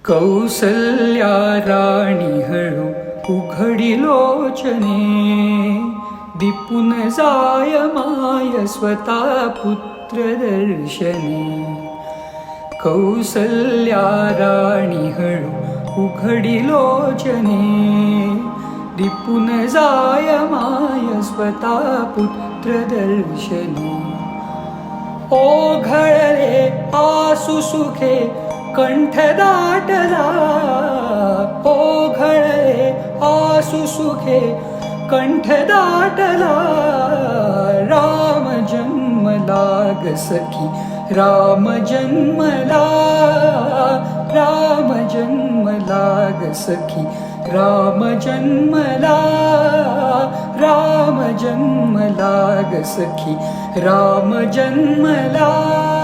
कौसल्या राणी हळू उघडी लोचने, दिपून जाय माय स्वतः पुत्र दर्शने. कौसल्या राणी हळू उघडी लोचने, दिपून जाय माय स्वतः पुत्र दर्शने. ओघळले आसु सुखे कंठ दाटला, ओघळले आसु सुखे कंठ दाटला. राम जन्मला ग सखी, राम जन्मला, राम जन्मला ग सखी, राम जन्मला, राम जन्मला ग सखी, राम जन्मला.